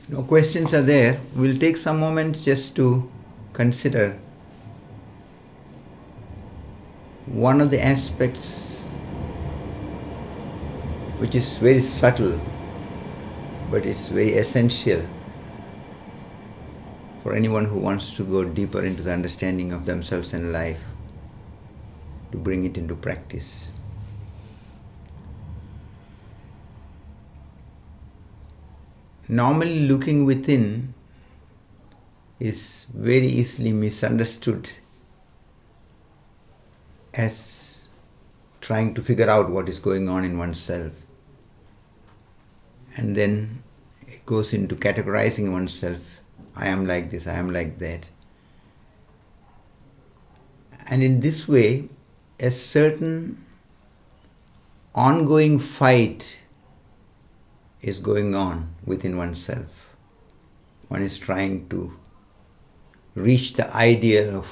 No questions are there. We'll take some moments just to consider one of the aspects which is very subtle but it's very essential for anyone who wants to go deeper into the understanding of themselves and life, to bring it into practice. Normally, looking within is very easily misunderstood as trying to figure out what is going on in oneself. And then it goes into categorizing oneself. I am like this, I am like that. And in this way, a certain ongoing fight is going on within oneself. One is trying to reach the ideal of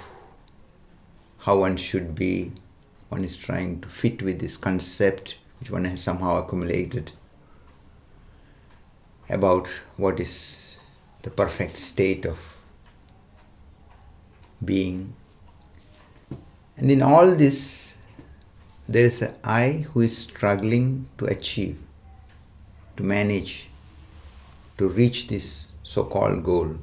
how one should be. One is trying to fit with this concept which one has somehow accumulated about what is the perfect state of being. And in all this, there is an I who is struggling to achieve, to manage, to reach this so-called goal.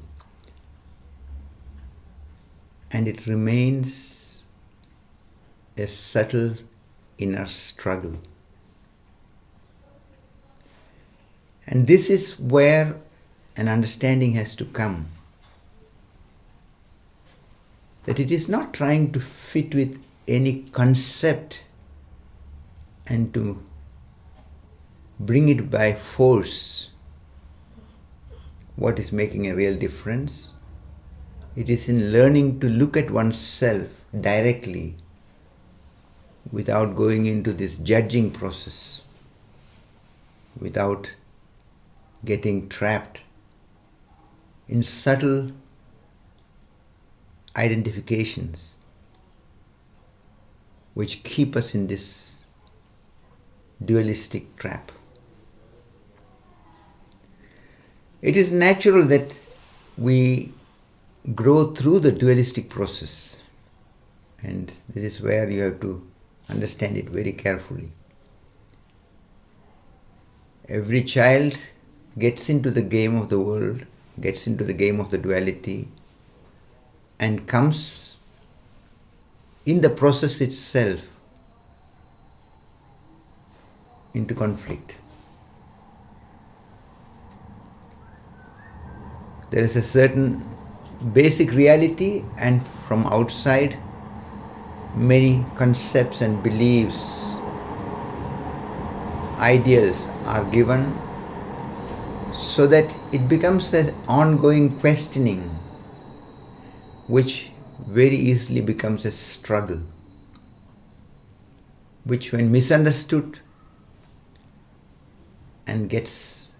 And it remains a subtle inner struggle. And this is where an understanding has to come. That it is not trying to fit with any concept and to bring it by force what is making a real difference. It is in learning to look at oneself directly without going into this judging process, without getting trapped in subtle identifications which keep us in this dualistic trap. It is natural that we grow through the dualistic process, and this is where you have to understand it very carefully. Every child gets into the game of the world, gets into the game of the duality, and comes in the process itself into conflict. There is a certain basic reality, and from outside many concepts and beliefs, ideals are given, so that it becomes an ongoing questioning which very easily becomes a struggle, which when misunderstood and gets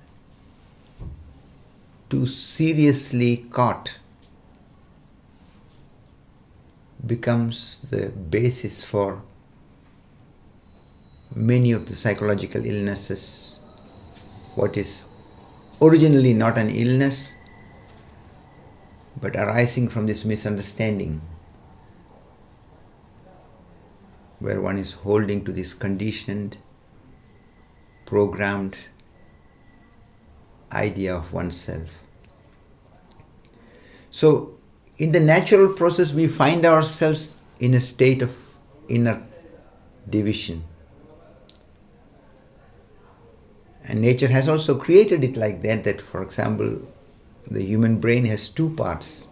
too seriously caught, becomes the basis for many of the psychological illnesses. What is originally not an illness, but arising from this misunderstanding, where one is holding to this conditioned, programmed idea of oneself. So, in the natural process, we find ourselves in a state of inner division. And nature has also created it like that, for example, the human brain has two parts.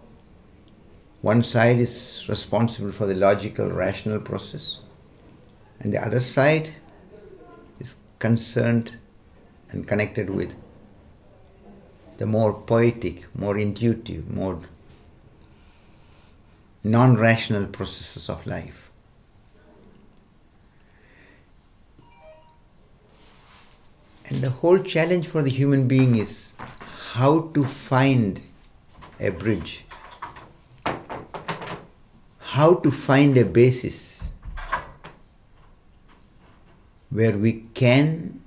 One side is responsible for the logical, rational process, and the other side is concerned and connected with the more poetic, more intuitive, more non-rational processes of life. And the whole challenge for the human being is how to find a bridge, how to find a basis where we can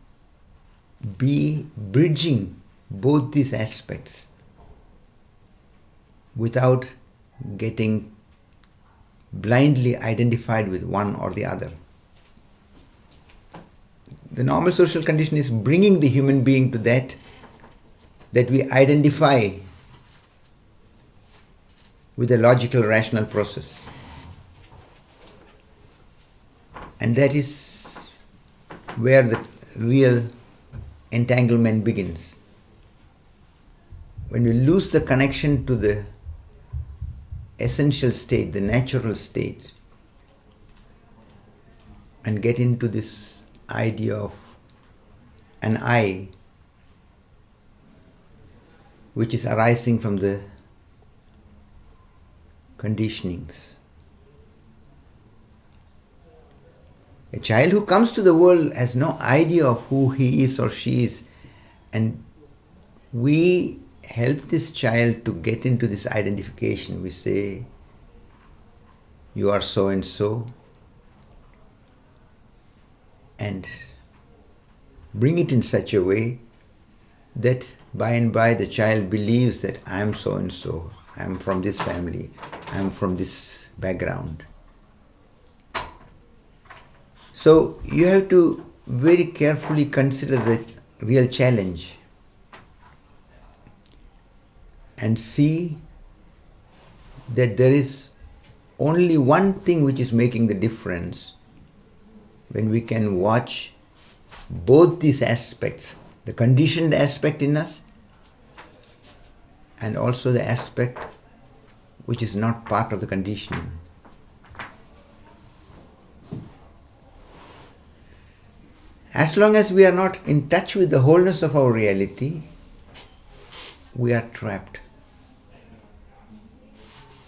be bridging both these aspects without getting blindly identified with one or the other. The normal social condition is bringing the human being to that we identify with a logical, rational process. And that is where the real entanglement begins. When we lose the connection to the essential state, the natural state, and get into this idea of an I, which is arising from the conditionings. A child who comes to the world has no idea of who he is or she is, and we help this child to get into this identification. We say, you are so and so, and bring it in such a way that by and by the child believes that I am so and so, I am from this family, I am from this background. So you have to very carefully consider the real challenge and see that there is only one thing which is making the difference when we can watch both these aspects, the conditioned aspect in us and also the aspect which is not part of the conditioning. As long as we are not in touch with the wholeness of our reality, we are trapped.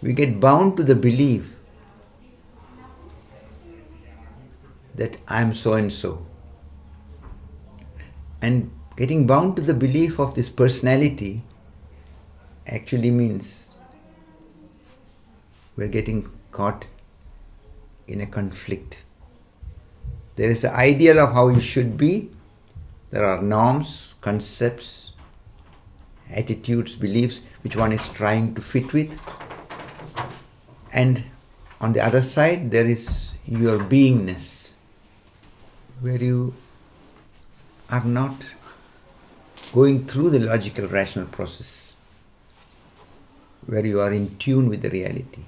We get bound to the belief that I am so and so. And getting bound to the belief of this personality actually means we're getting caught in a conflict. There is an ideal of how you should be. There are norms, concepts, attitudes, beliefs which one is trying to fit with. And on the other side, there is your beingness, where you are not going through the logical, rational process, where you are in tune with the reality.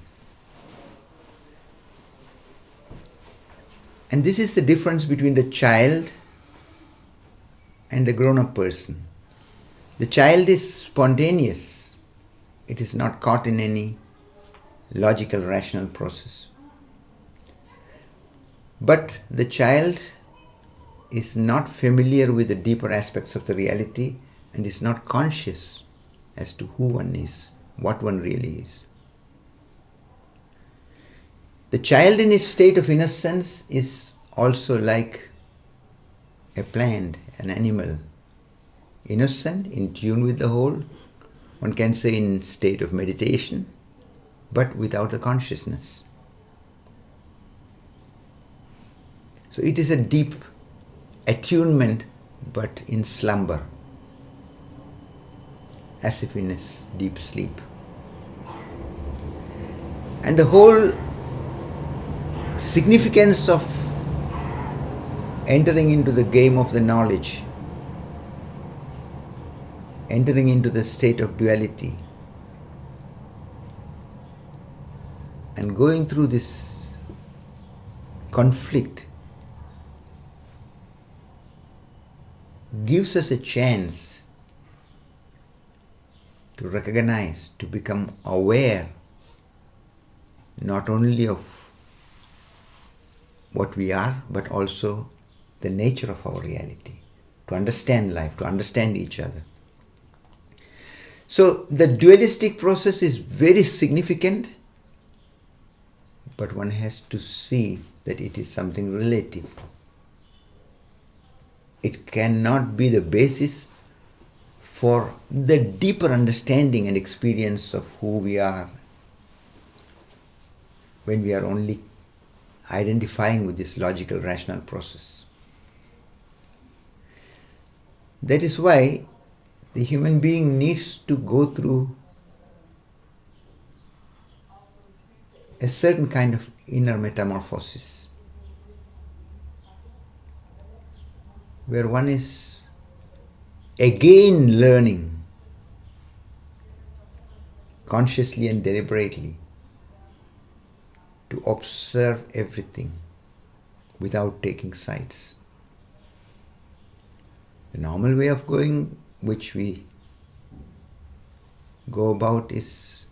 And this is the difference between the child and the grown-up person. The child is spontaneous. It is not caught in any logical, rational process. But the child is not familiar with the deeper aspects of the reality and is not conscious as to who one is, what one really is. The child in its state of innocence is also like a plant, an animal. Innocent, in tune with the whole, one can say in state of meditation, but without the consciousness. So it is a deep attunement, but in slumber, as if in a deep sleep. And the whole significance of entering into the game of the knowledge, entering into the state of duality, and going through this conflict gives us a chance to recognize, to become aware not only of what we are, but also the nature of our reality, to understand life, to understand each other. So the dualistic process is very significant, but one has to see that it is something relative. It cannot be the basis for the deeper understanding and experience of who we are when we are only identifying with this logical, rational process. That is why the human being needs to go through a certain kind of inner metamorphosis, where one is again learning consciously and deliberately to observe everything without taking sides. The normal way of going, which we go about, is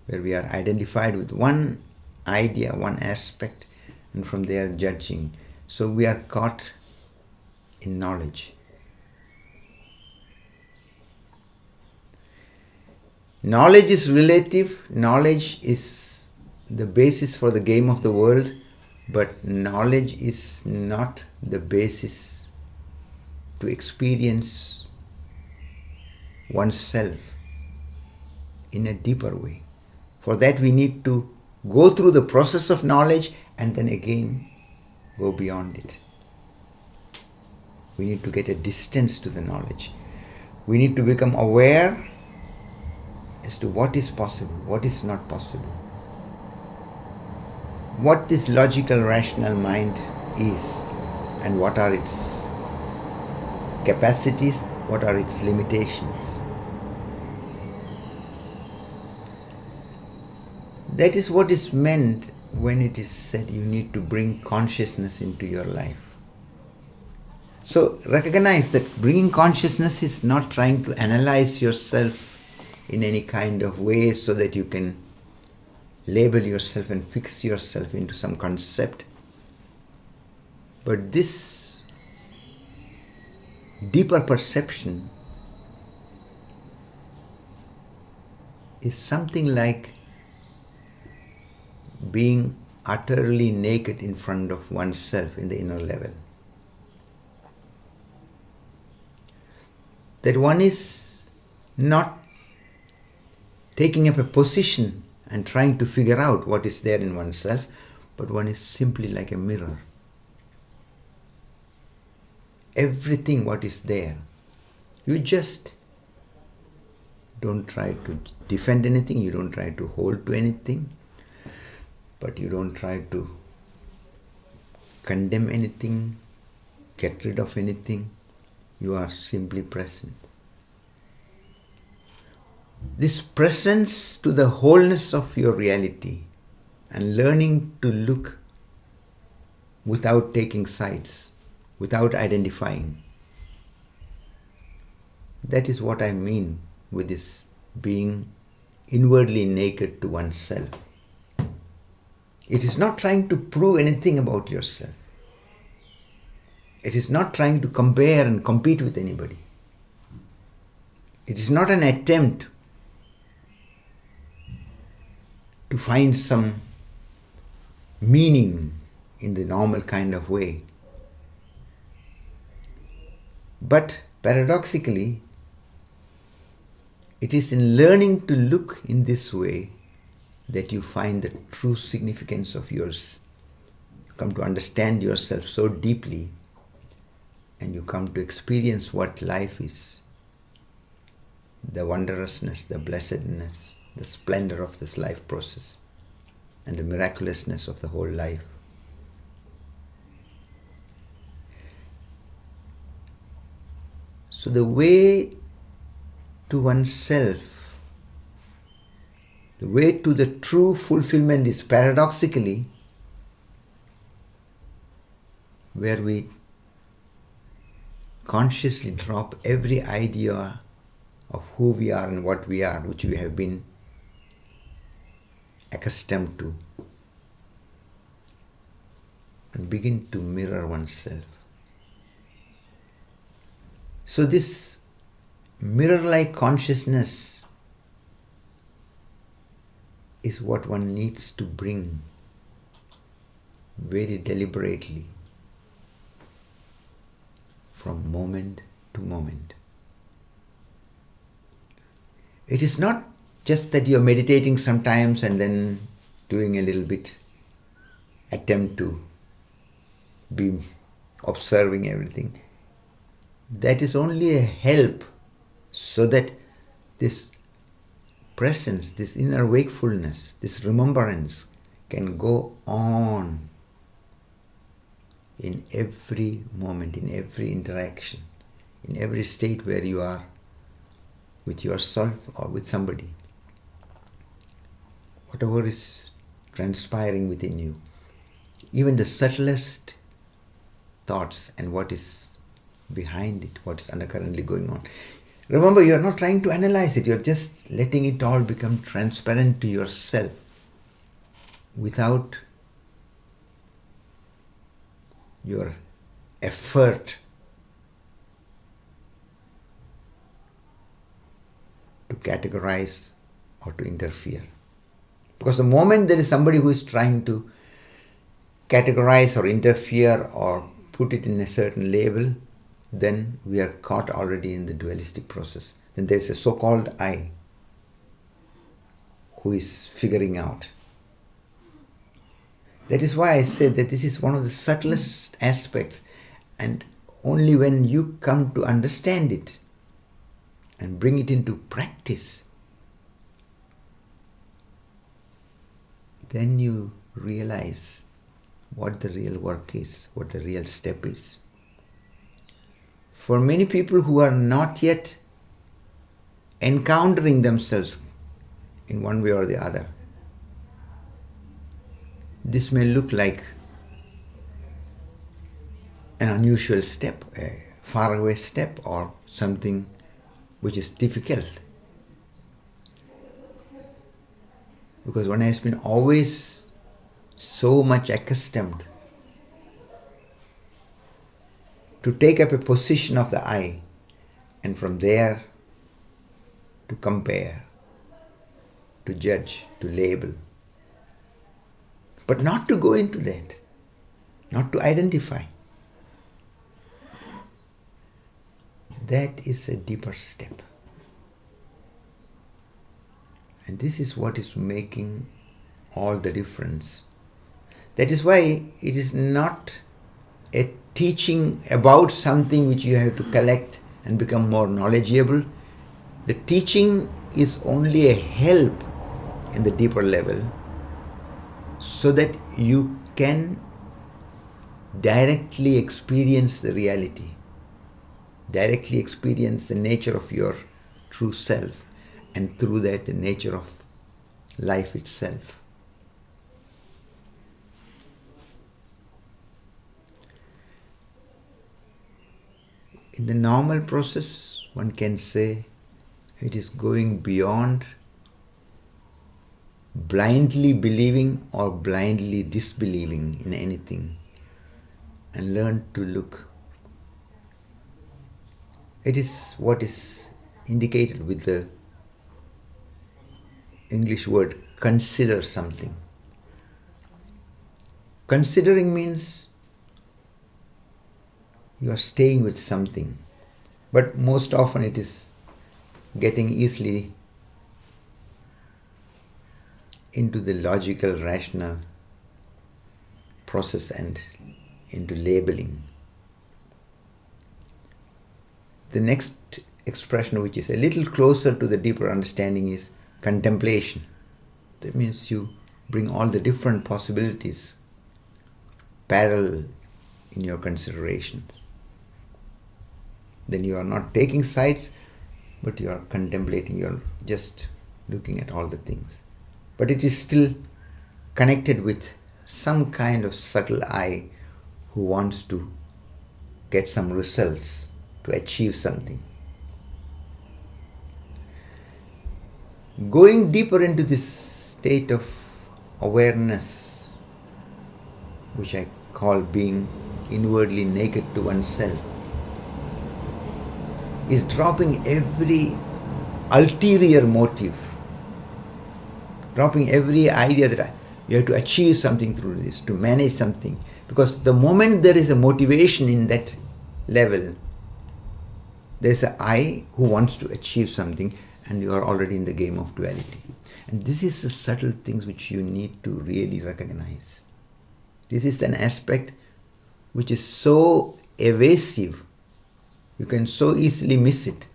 where we are identified with one idea, one aspect, and from there judging. So we are caught in knowledge. Knowledge is relative. Knowledge is the basis for the game of the world, but knowledge is not the basis to experience oneself in a deeper way. For that we need to go through the process of knowledge and then again go beyond it. We need to get a distance to the knowledge. We need to become aware as to what is possible, what is not possible, what this logical, rational mind is, and what are its capacities, what are its limitations. That is what is meant when it is said you need to bring consciousness into your life. So recognize that bringing consciousness is not trying to analyze yourself in any kind of way so that you can label yourself and fix yourself into some concept. But this deeper perception is something like being utterly naked in front of oneself in the inner level. That one is not taking up a position and trying to figure out what is there in oneself, but one is simply like a mirror. Everything what is there, you just don't try to defend anything, you don't try to hold to anything, but you don't try to condemn anything, get rid of anything. You are simply present. This presence to the wholeness of your reality and learning to look without taking sides, without identifying. That is what I mean with this being inwardly naked to oneself. It is not trying to prove anything about yourself. It is not trying to compare and compete with anybody. It is not an attempt to find some meaning in the normal kind of way. But paradoxically, it is in learning to look in this way that you find the true significance of yours. You come to understand yourself so deeply, and you come to experience what life is. The wondrousness, the blessedness, the splendor of this life process, and the miraculousness of the whole life. So the way to oneself, the way to the true fulfillment is paradoxically where we consciously drop every idea of who we are and what we are, which we have been accustomed to, and begin to mirror oneself. So this mirror-like consciousness is what one needs to bring very deliberately from moment to moment. It is not just that you are meditating sometimes and then doing a little bit attempt to be observing everything. That is only a help so that this presence, this inner wakefulness, this remembrance can go on in every moment, in every interaction, in every state where you are with yourself or with somebody. Whatever is transpiring within you, even the subtlest thoughts and what is behind it, what is undercurrently going on. Remember, you are not trying to analyze it, you are just letting it all become transparent to yourself without your effort to categorize or to interfere. Because the moment there is somebody who is trying to categorize or interfere or put it in a certain label, then we are caught already in the dualistic process. Then there is a so-called I who is figuring out. That is why I said that this is one of the subtlest aspects, and only when you come to understand it and bring it into practice, then you realize what the real work is, what the real step is. For many people who are not yet encountering themselves in one way or the other, this may look like an unusual step, a faraway step, or something which is difficult. Because one has been always so much accustomed to take up a position of the I, and from there to compare, to judge, to label. But not to go into that, not to identify. That is a deeper step. And this is what is making all the difference. That is why it is not a teaching about something which you have to collect and become more knowledgeable. The teaching is only a help in the deeper level so that you can directly experience the reality, directly experience the nature of your true self, and through that the nature of life itself. In the normal process, one can say it is going beyond blindly believing or blindly disbelieving in anything, and learn to look. It is what is indicated with the English word consider something. Considering means you are staying with something, but most often it is getting easily into the logical, rational process and into labeling. The next expression, which is a little closer to the deeper understanding, is contemplation. That means you bring all the different possibilities parallel in your considerations. Then you are not taking sides, but you are contemplating, you are just looking at all the things. But it is still connected with some kind of subtle I who wants to get some results, to achieve something. Going deeper into this state of awareness, which I call being inwardly naked to oneself, is dropping every ulterior motive, dropping every idea that you have to achieve something through this, to manage something. Because the moment there is a motivation in that level, there is an I who wants to achieve something, and you are already in the game of duality. And this is the subtle things which you need to really recognize. This is an aspect which is so evasive, you can so easily miss it.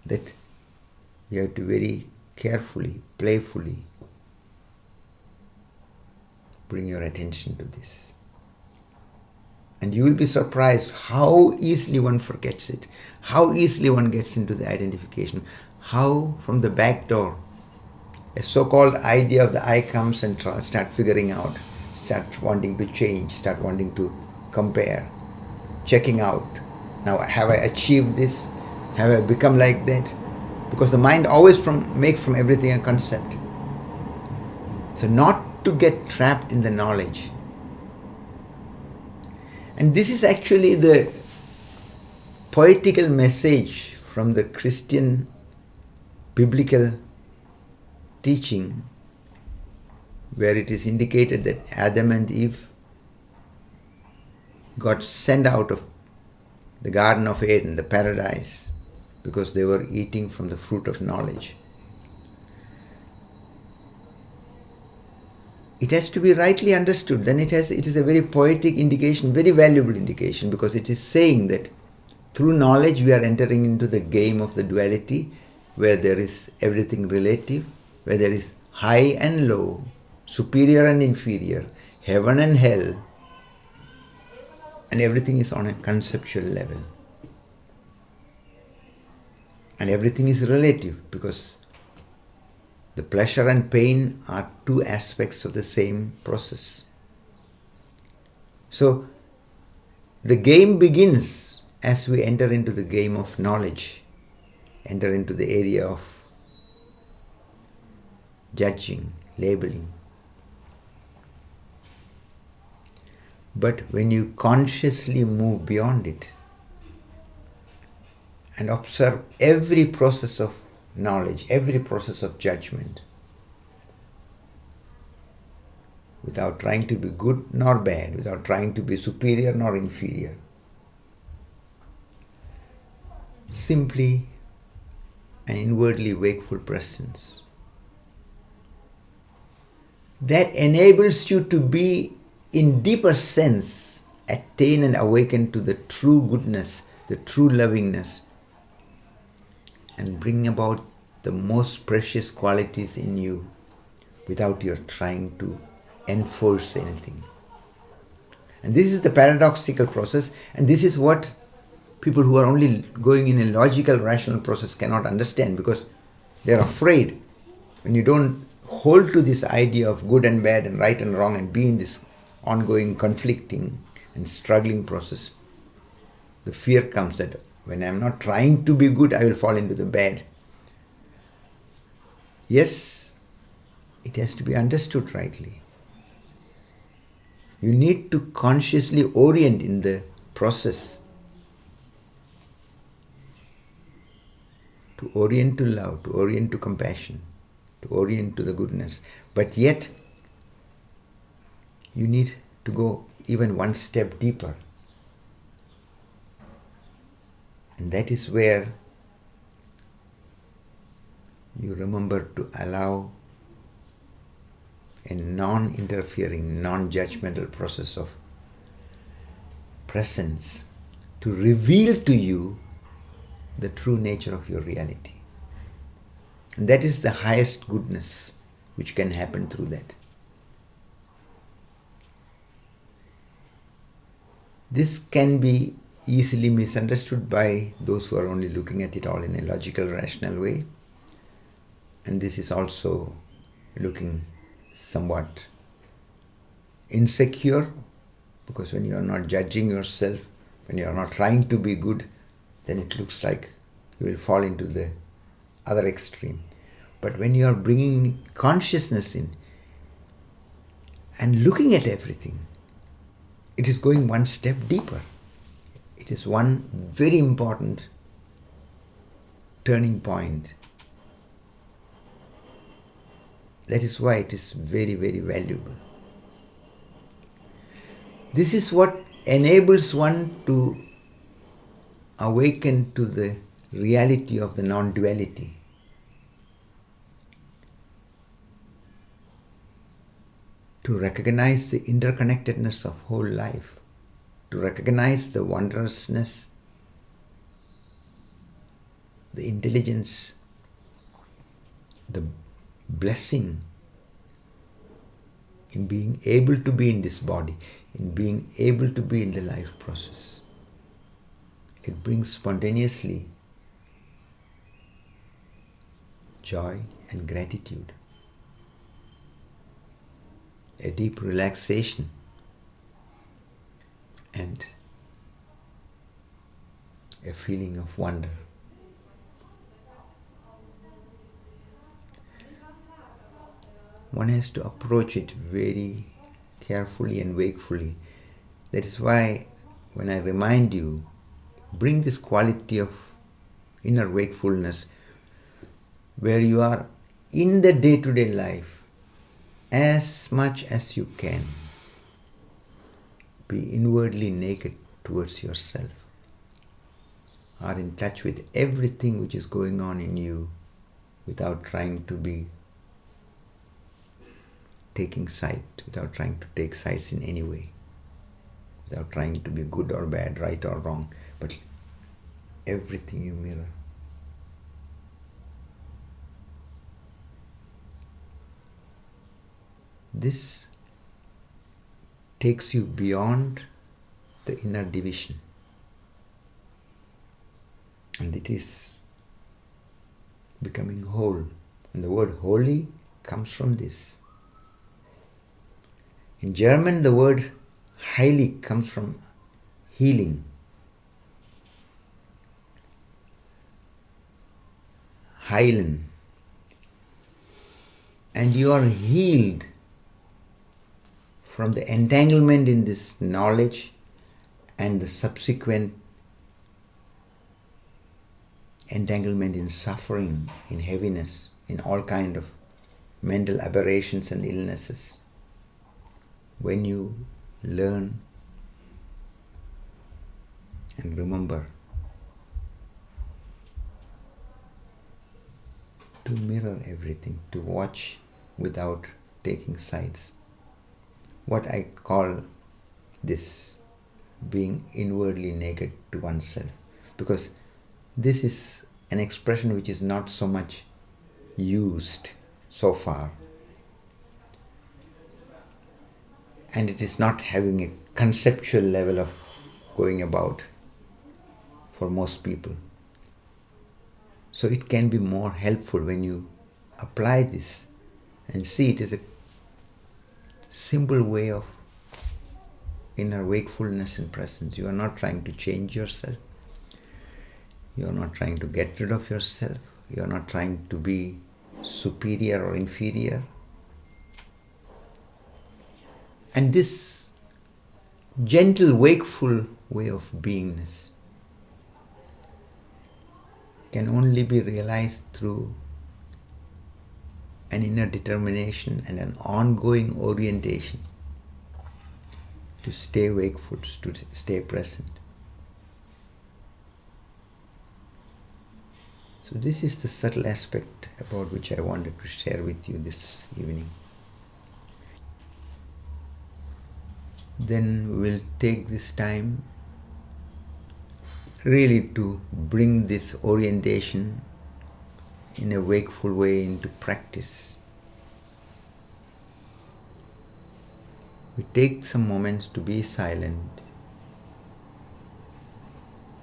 that you have to very carefully, playfully bring your attention to this. And you will be surprised how easily one forgets it, how easily one gets into the identification, how from the back door a so-called idea of the I comes and start figuring out, start wanting to change, start wanting to compare, checking out. Now, have I achieved this? Have I become like that? Because the mind always makes from everything a concept. So not to get trapped in the knowledge. And this is actually the poetical message from the Christian biblical teaching, where it is indicated that Adam and Eve got sent out of the Garden of Eden, the paradise, because they were eating from the fruit of knowledge. It has to be rightly understood. Then it is a very poetic indication, very valuable indication, because it is saying that through knowledge we are entering into the game of the duality, where there is everything relative, where there is high and low, superior and inferior, heaven and hell, and everything is on a conceptual level. And everything is relative, because the pleasure and pain are two aspects of the same process. So the game begins as we enter into the game of knowledge, enter into the area of judging, labeling. But when you consciously move beyond it and observe every process of knowledge, every process of judgment, without trying to be good nor bad, without trying to be superior nor inferior, simply an inwardly wakeful presence, that enables you to be, in deeper sense, attain and awaken to the true goodness, the true lovingness, and bring about the most precious qualities in you without your trying to enforce anything. And this is the paradoxical process, and this is what people who are only going in a logical, rational process cannot understand, because they are afraid. When you don't hold to this idea of good and bad and right and wrong and be in this ongoing conflicting and struggling process, the fear comes that when I am not trying to be good, I will fall into the bad. Yes, it has to be understood rightly. You need to consciously orient in the process, to orient to love, to orient to compassion, to orient to the goodness. But yet, you need to go even one step deeper. And that is where you remember to allow a non-interfering, non-judgmental process of presence to reveal to you the true nature of your reality. And that is the highest goodness which can happen through that. This can be easily misunderstood by those who are only looking at it all in a logical, rational way. And this is also looking somewhat insecure, because when you are not judging yourself, when you are not trying to be good, then it looks like you will fall into the other extreme. But when you are bringing consciousness in and looking at everything, it is going one step deeper. It is one very important turning point. That is why it is very, very valuable. This is what enables one to awaken to the reality of the non-duality. To recognize the interconnectedness of whole life, to recognize the wondrousness the intelligence, the blessing in being able to be in this body, in being able to be in the life process. It brings spontaneously joy and gratitude, a deep relaxation, and a feeling of wonder. One has to approach it very carefully and wakefully. That is why when I remind you, bring this quality of inner wakefulness where you are in the day-to-day life as much as you can. Be inwardly naked towards yourself. Are in touch with everything which is going on in you without trying to be taking sight, without trying to take sides in any way, without trying to be good or bad, right or wrong, but everything you mirror. This takes you beyond the inner division. And it is becoming whole. And the word holy comes from this. In German, the word heilig comes from healing. Heilen. And you are healed from the entanglement in this knowledge and the subsequent entanglement in suffering, in heaviness, in all kind of mental aberrations and illnesses. When you learn and remember to mirror everything, to watch without taking sides. What I call this being inwardly naked to oneself, because this is an expression which is not so much used so far, and it is not having a conceptual level of going about for most people. So it can be more helpful when you apply this and see it as a simple way of inner wakefulness and presence. You are not trying to change yourself. You are not trying to get rid of yourself. You are not trying to be superior or inferior. And this gentle, wakeful way of beingness can only be realized through an inner determination and an ongoing orientation to stay wakeful, to stay present. So this is the subtle aspect about which I wanted to share with you this evening. Then we will take this time really to bring this orientation in a wakeful way into practice. We take some moments to be silent,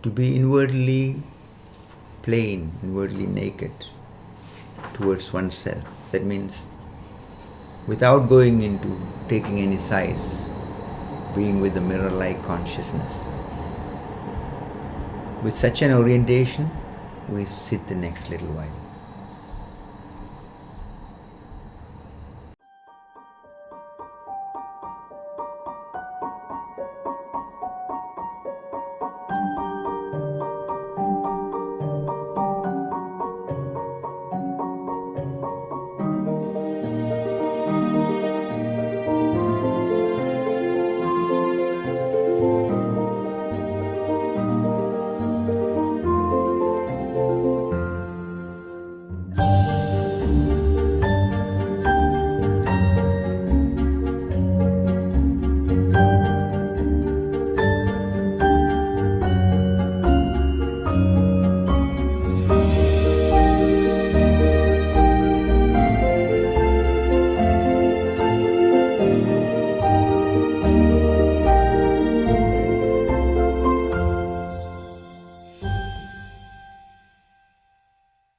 to be inwardly plain, inwardly naked towards oneself. That means without going into taking any sides, being with the mirror-like consciousness. With such an orientation, we sit the next little while.